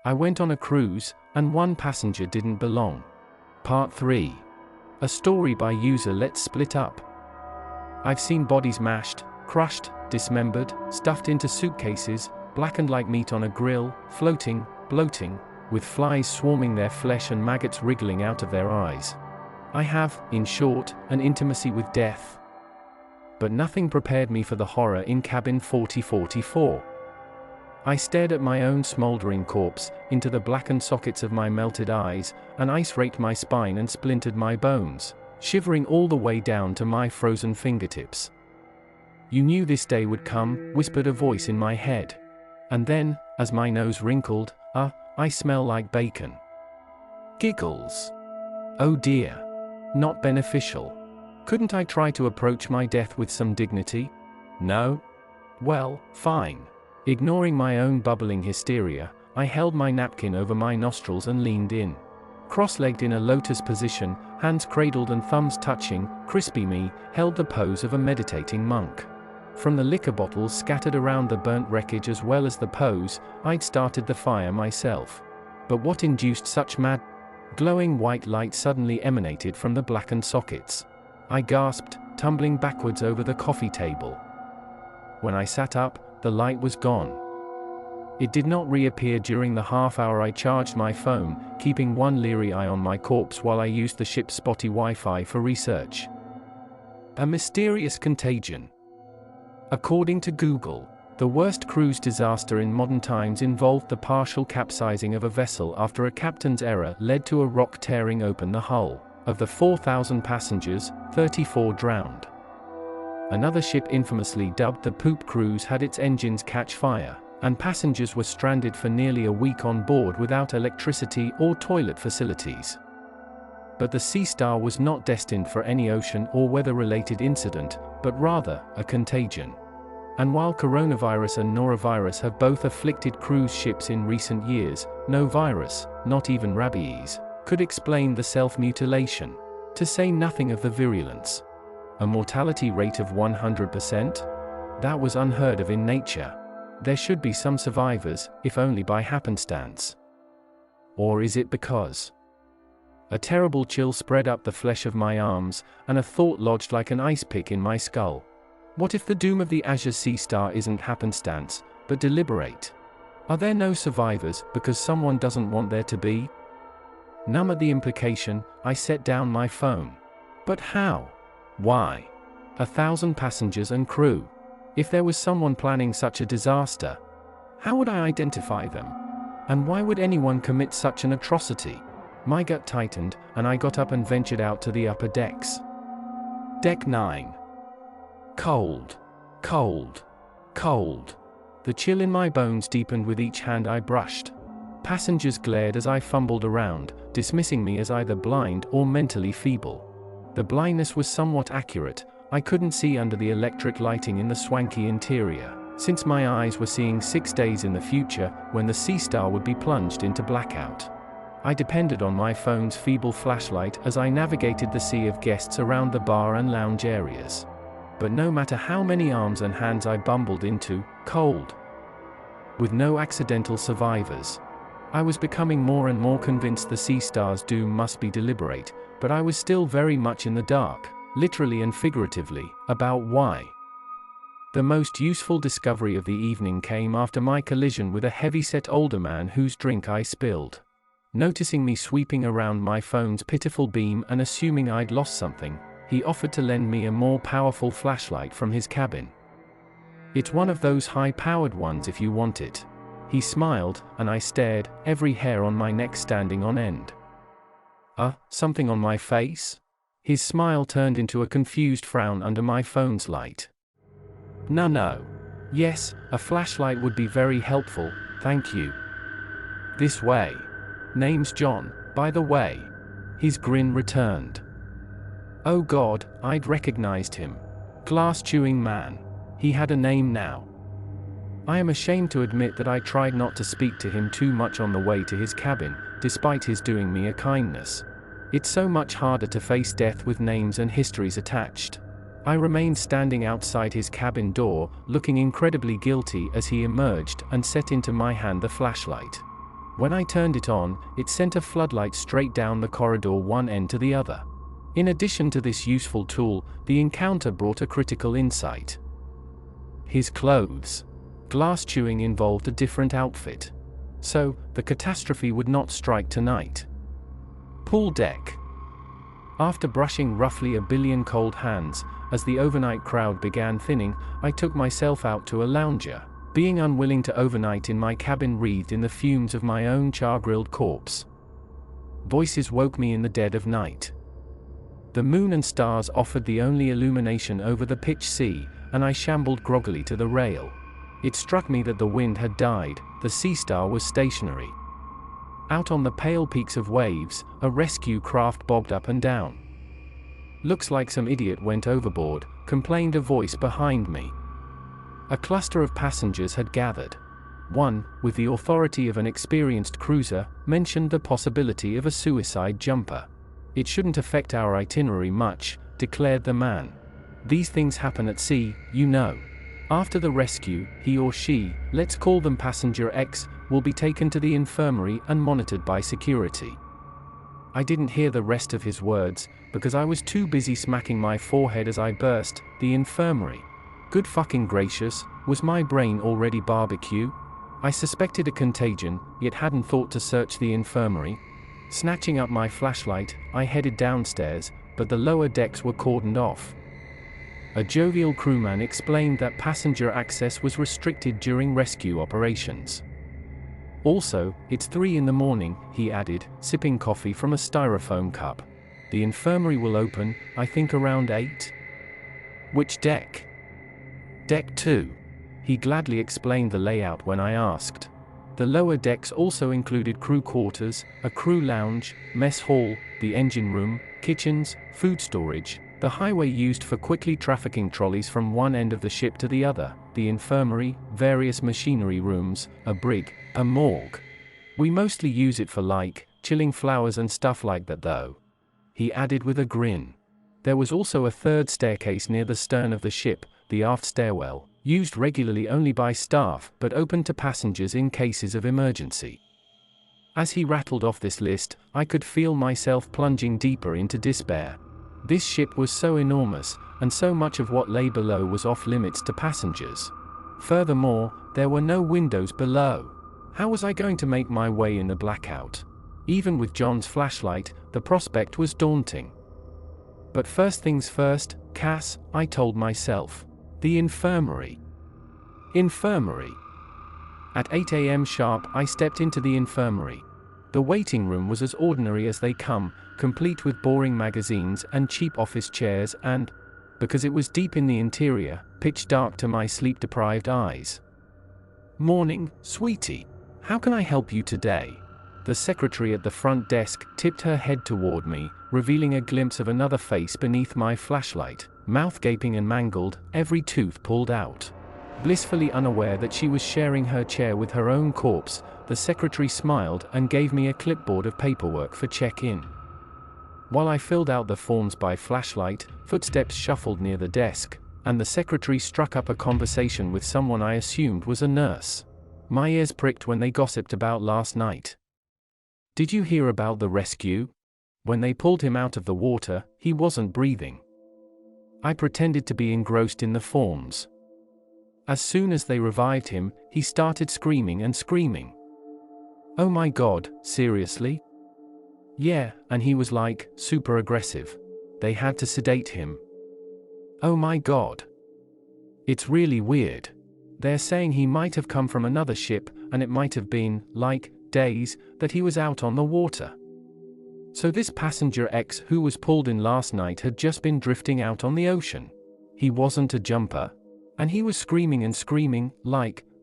I went on a cruise, and one passenger didn't belong. Part 3. A story by user Let's Split Up. I've seen bodies mashed, crushed, dismembered, stuffed into suitcases, blackened like meat on a grill, floating, bloating, with flies swarming their flesh and maggots wriggling out of their eyes. I have, in short, an intimacy with death. But nothing prepared me for the horror in cabin 4044. I stared at my own smoldering corpse, into the blackened sockets of my melted eyes, and ice raked my spine and splintered my bones, shivering all the way down to my frozen fingertips. "You knew this day would come," whispered a voice in my head. And then, as my nose wrinkled, I smell like bacon. Giggles. Oh dear. Not beneficial. Couldn't I try to approach my death with some dignity? No? Well, fine. Ignoring my own bubbling hysteria, I held my napkin over my nostrils and leaned in. Cross-legged in a lotus position, hands cradled and thumbs touching, crispy me held the pose of a meditating monk. From the liquor bottles scattered around the burnt wreckage as well as the pose, I'd started the fire myself. But what induced such mad, glowing white light suddenly emanated from the blackened sockets. I gasped, tumbling backwards over the coffee table. When I sat up, the light was gone. It did not reappear during the half hour I charged my phone, keeping one leery eye on my corpse while I used the ship's spotty Wi-Fi for research. A mysterious contagion. According to Google, the worst cruise disaster in modern times involved the partial capsizing of a vessel after a captain's error led to a rock tearing open the hull. Of the 4,000 passengers, 34 drowned. Another ship infamously dubbed the Poop Cruise had its engines catch fire, and passengers were stranded for nearly a week on board without electricity or toilet facilities. But the Sea Star was not destined for any ocean or weather-related incident, but rather, a contagion. And while coronavirus and norovirus have both afflicted cruise ships in recent years, no virus, not even rabies, could explain the self-mutilation, to say nothing of the virulence. A mortality rate of 100%? That was unheard of in nature. There should be some survivors, if only by happenstance. Or is it because? A terrible chill spread up the flesh of my arms, and a thought lodged like an ice pick in my skull. What if the doom of the Azure Sea Star isn't happenstance, but deliberate? Are there no survivors because someone doesn't want there to be? Numb at the implication, I set down my phone. But how? Why? 1,000 passengers and crew. If there was someone planning such a disaster, how would I identify them? And why would anyone commit such an atrocity? My gut tightened, and I got up and ventured out to the upper decks. Deck 9. Cold. Cold. Cold. The chill in my bones deepened with each hand I brushed. Passengers glared as I fumbled around, dismissing me as either blind or mentally feeble. The blindness was somewhat accurate. I couldn't see under the electric lighting in the swanky interior, since my eyes were seeing 6 days in the future, when the Sea Star would be plunged into blackout. I depended on my phone's feeble flashlight as I navigated the sea of guests around the bar and lounge areas. But no matter how many arms and hands I bumbled into, cold, with no accidental survivors, I was becoming more and more convinced the Sea Star's doom must be deliberate, but I was still very much in the dark, literally and figuratively, about why. The most useful discovery of the evening came after my collision with a heavy-set older man whose drink I spilled. Noticing me sweeping around my phone's pitiful beam and assuming I'd lost something, he offered to lend me a more powerful flashlight from his cabin. "It's one of those high-powered ones if you want it." He smiled, and I stared, every hair on my neck standing on end. Something on my face? His smile turned into a confused frown under my phone's light. No. Yes, a flashlight would be very helpful, thank you. This way. Name's John, by the way. His grin returned. Oh God, I'd recognized him. Glass-chewing man. He had a name now. I am ashamed to admit that I tried not to speak to him too much on the way to his cabin, despite his doing me a kindness. It's so much harder to face death with names and histories attached. I remained standing outside his cabin door, looking incredibly guilty as he emerged and set into my hand the flashlight. When I turned it on, it sent a floodlight straight down the corridor one end to the other. In addition to this useful tool, the encounter brought a critical insight. His clothes. Glass chewing involved a different outfit. So, the catastrophe would not strike tonight. Pool deck. After brushing roughly a billion cold hands, as the overnight crowd began thinning, I took myself out to a lounger, being unwilling to overnight in my cabin wreathed in the fumes of my own char-grilled corpse. Voices woke me in the dead of night. The moon and stars offered the only illumination over the pitch sea, and I shambled groggily to the rail. It struck me that the wind had died, the sea star was stationary. Out on the pale peaks of waves, a rescue craft bobbed up and down. "Looks like some idiot went overboard," complained a voice behind me. A cluster of passengers had gathered. One, with the authority of an experienced cruiser, mentioned the possibility of a suicide jumper. "It shouldn't affect our itinerary much," declared the man. "These things happen at sea, you know. After the rescue, he or she, let's call them Passenger X, will be taken to the infirmary and monitored by security." I didn't hear the rest of his words, because I was too busy smacking my forehead as I burst, "The infirmary? Good fucking gracious, was my brain already barbecue?" I suspected a contagion, yet hadn't thought to search the infirmary. Snatching up my flashlight, I headed downstairs, but the lower decks were cordoned off. A jovial crewman explained that passenger access was restricted during rescue operations. "Also, it's 3 in the morning," he added, sipping coffee from a styrofoam cup. "The infirmary will open, I think around 8. "Which deck?" "Deck 2. He gladly explained the layout when I asked. The lower decks also included crew quarters, a crew lounge, mess hall, the engine room, kitchens, food storage, the highway used for quickly trafficking trolleys from one end of the ship to the other, the infirmary, various machinery rooms, a brig, a morgue. We mostly use it for chilling flowers and stuff like that though," he added with a grin. There was also a third staircase near the stern of the ship, the aft stairwell, used regularly only by staff but open to passengers in cases of emergency. As he rattled off this list, I could feel myself plunging deeper into despair. This ship was so enormous, and so much of what lay below was off limits to passengers. Furthermore, there were no windows below. How was I going to make my way in the blackout? Even with John's flashlight, the prospect was daunting. But first things first, Cass, I told myself. The infirmary. Infirmary. At 8 a.m. sharp, I stepped into the infirmary. The waiting room was as ordinary as they come, complete with boring magazines and cheap office chairs and, because it was deep in the interior, pitch dark to my sleep-deprived eyes. "Morning, sweetie. How can I help you today?" The secretary at the front desk tipped her head toward me, revealing a glimpse of another face beneath my flashlight, mouth gaping and mangled, every tooth pulled out. Blissfully unaware that she was sharing her chair with her own corpse, the secretary smiled and gave me a clipboard of paperwork for check-in. While I filled out the forms by flashlight, footsteps shuffled near the desk, and the secretary struck up a conversation with someone I assumed was a nurse. My ears pricked when they gossiped about last night. "Did you hear about the rescue? When they pulled him out of the water, he wasn't breathing." I pretended to be engrossed in the forms. As soon as they revived him, he started screaming and screaming. "Oh my God, seriously?" "Yeah, and he was super aggressive. They had to sedate him." "Oh my God. It's really weird. They're saying he might have come from another ship, and it might have been, days, that he was out on the water. So this Passenger X who was pulled in last night had just been drifting out on the ocean. He wasn't a jumper. And he was screaming and screaming,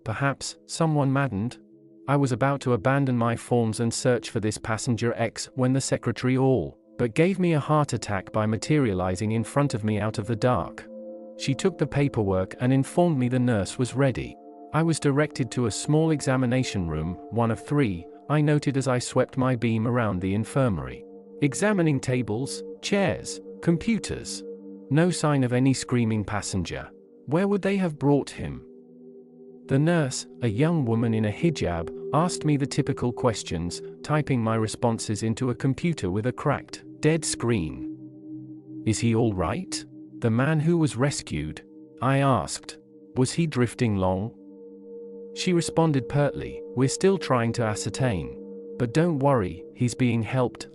perhaps, someone maddened." I was about to abandon my forms and search for this Passenger X when the secretary but gave me a heart attack by materializing in front of me out of the dark. She took the paperwork and informed me the nurse was ready. I was directed to a small examination room, one of 3, I noted as I swept my beam around the infirmary. Examining tables, chairs, computers. No sign of any screaming passenger. Where would they have brought him? The nurse, a young woman in a hijab, asked me the typical questions, typing my responses into a computer with a cracked, dead screen. "Is he all right? The man who was rescued?" I asked. "Was he drifting long?" She responded pertly, "We're still trying to ascertain. But don't worry, he's being helped."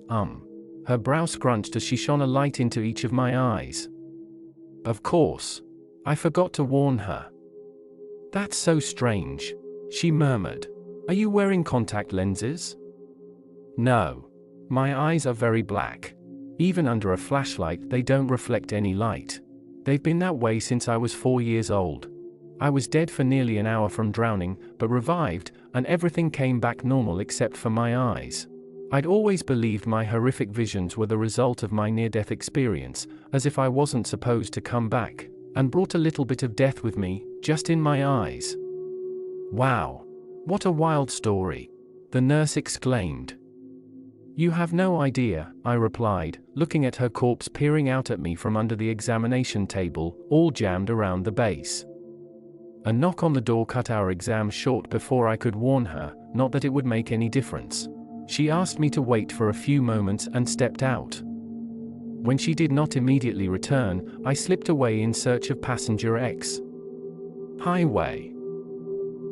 Her brow scrunched as she shone a light into each of my eyes. Of course. I forgot to warn her. "That's so strange," she murmured. "Are you wearing contact lenses?" "No. My eyes are very black. Even under a flashlight, they don't reflect any light. They've been that way since I was 4 years old. I was dead for nearly an hour from drowning, but revived, and everything came back normal except for my eyes. I'd always believed my horrific visions were the result of my near-death experience, as if I wasn't supposed to come back, and brought a little bit of death with me, just in my eyes." "Wow. What a wild story," the nurse exclaimed. "You have no idea," I replied, looking at her corpse peering out at me from under the examination table, all jammed around the base. A knock on the door cut our exam short before I could warn her, not that it would make any difference. She asked me to wait for a few moments and stepped out. When she did not immediately return, I slipped away in search of passenger X. Highway.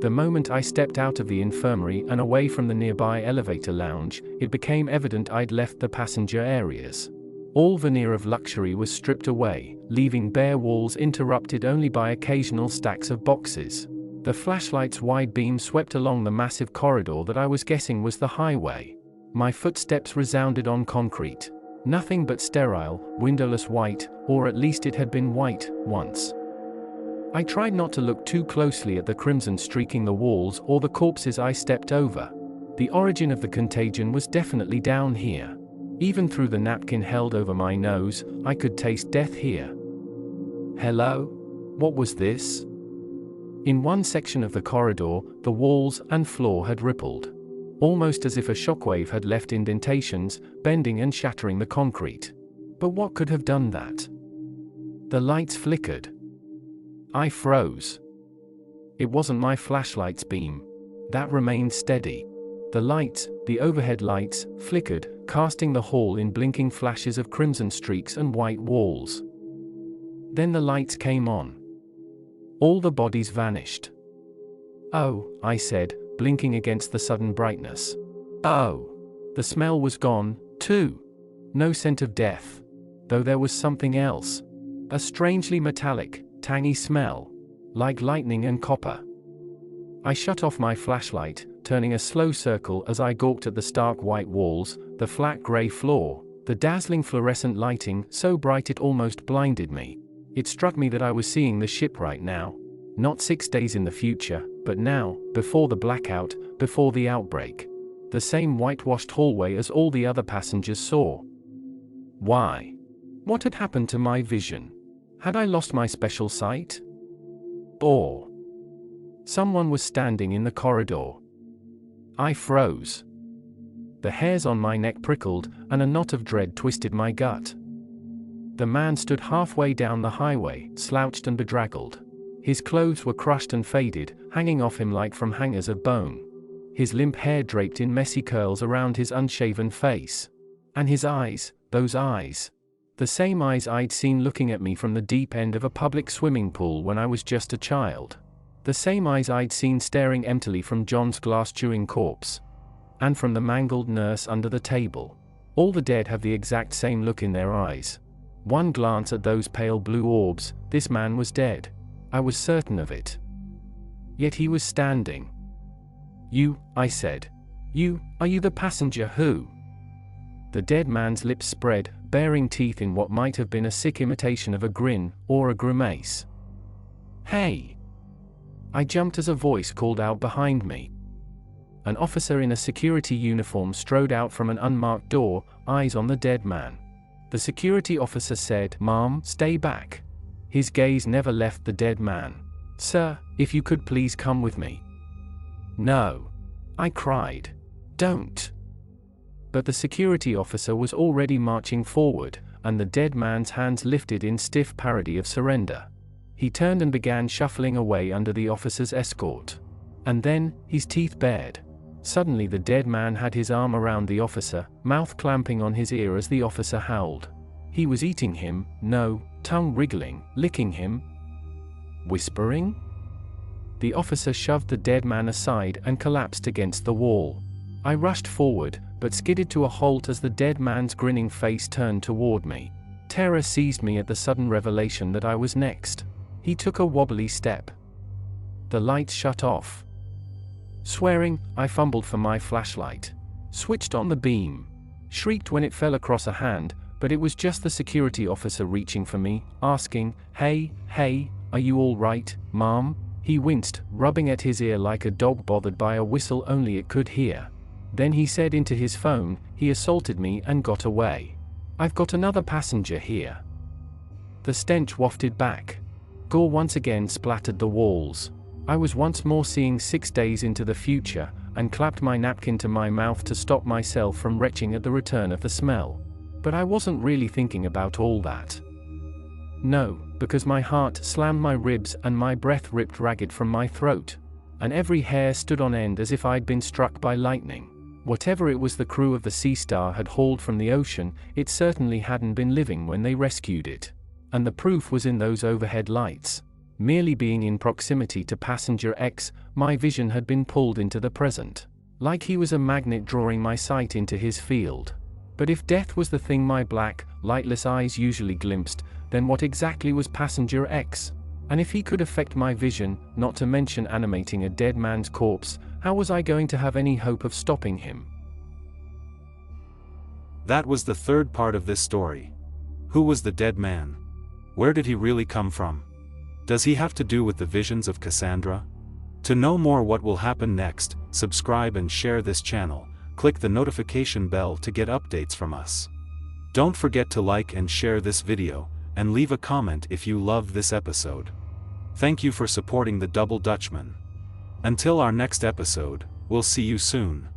The moment I stepped out of the infirmary and away from the nearby elevator lounge, it became evident I'd left the passenger areas. All veneer of luxury was stripped away, leaving bare walls interrupted only by occasional stacks of boxes. The flashlight's wide beam swept along the massive corridor that I was guessing was the highway. My footsteps resounded on concrete. Nothing but sterile, windowless white, or at least it had been white, once. I tried not to look too closely at the crimson streaking the walls or the corpses I stepped over. The origin of the contagion was definitely down here. Even through the napkin held over my nose, I could taste death here. Hello? What was this? In one section of the corridor, the walls and floor had rippled. Almost as if a shockwave had left indentations, bending and shattering the concrete. But what could have done that? The lights flickered. I froze. It wasn't my flashlight's beam. That remained steady. The lights, the overhead lights, flickered, casting the hall in blinking flashes of crimson streaks and white walls. Then the lights came on. All the bodies vanished. "Oh," I said, blinking against the sudden brightness. "Oh." The smell was gone, too. No scent of death. Though there was something else. A strangely metallic, tangy smell. Like lightning and copper. I shut off my flashlight, turning a slow circle as I gawked at the stark white walls, the flat gray floor, the dazzling fluorescent lighting so bright it almost blinded me. It struck me that I was seeing the ship right now. Not 6 days in the future, but now, before the blackout, before the outbreak. The same whitewashed hallway as all the other passengers saw. Why? What had happened to my vision? Had I lost my special sight? Or someone was standing in the corridor. I froze. The hairs on my neck prickled, and a knot of dread twisted my gut. The man stood halfway down the highway, slouched and bedraggled. His clothes were crushed and faded, hanging off him like from hangers of bone. His limp hair draped in messy curls around his unshaven face. And his eyes, those eyes. The same eyes I'd seen looking at me from the deep end of a public swimming pool when I was just a child. The same eyes I'd seen staring emptily from John's glass-chewing corpse. And from the mangled nurse under the table. All the dead have the exact same look in their eyes. One glance at those pale blue orbs, this man was dead. I was certain of it. Yet he was standing. "You," I said. Are you the passenger who?" The dead man's lips spread, baring teeth in what might have been a sick imitation of a grin, or a grimace. "Hey!" I jumped as a voice called out behind me. An officer in a security uniform strode out from an unmarked door, eyes on the dead man. The security officer said, "Ma'am, stay back." His gaze never left the dead man. "Sir, if you could please come with me." "No," I cried. "Don't." But the security officer was already marching forward, and the dead man's hands lifted in stiff parody of surrender. He turned and began shuffling away under the officer's escort. And then, his teeth bared. Suddenly the dead man had his arm around the officer, mouth clamping on his ear as the officer howled. He was eating him, no, tongue wriggling, licking him. Whispering? The officer shoved the dead man aside and collapsed against the wall. I rushed forward, but skidded to a halt as the dead man's grinning face turned toward me. Terror seized me at the sudden revelation that I was next. He took a wobbly step. The lights shut off. Swearing, I fumbled for my flashlight. Switched on the beam. Shrieked when it fell across a hand, but it was just the security officer reaching for me, asking, "Hey, are you all right, Mom?" He winced, rubbing at his ear like a dog bothered by a whistle only it could hear. Then he said into his phone, "He assaulted me and got away. I've got another passenger here." The stench wafted back. Gore once again splattered the walls. I was once more seeing 6 days into the future, and clapped my napkin to my mouth to stop myself from retching at the return of the smell. But I wasn't really thinking about all that. No, because my heart slammed my ribs and my breath ripped ragged from my throat. And every hair stood on end as if I'd been struck by lightning. Whatever it was the crew of the Sea Star had hauled from the ocean, it certainly hadn't been living when they rescued it. And the proof was in those overhead lights. Merely being in proximity to Passenger X, my vision had been pulled into the present. Like he was a magnet drawing my sight into his field. But if death was the thing my black, lightless eyes usually glimpsed, then what exactly was Passenger X? And if he could affect my vision, not to mention animating a dead man's corpse, how was I going to have any hope of stopping him? That was the third part of this story. Who was the dead man? Where did he really come from? Does he have to do with the visions of Cassandra? To know more what will happen next, subscribe and share this channel. Click the notification bell to get updates from us. Don't forget to like and share this video, and leave a comment if you loved this episode. Thank you for supporting the Double Dutchman. Until our next episode, we'll see you soon.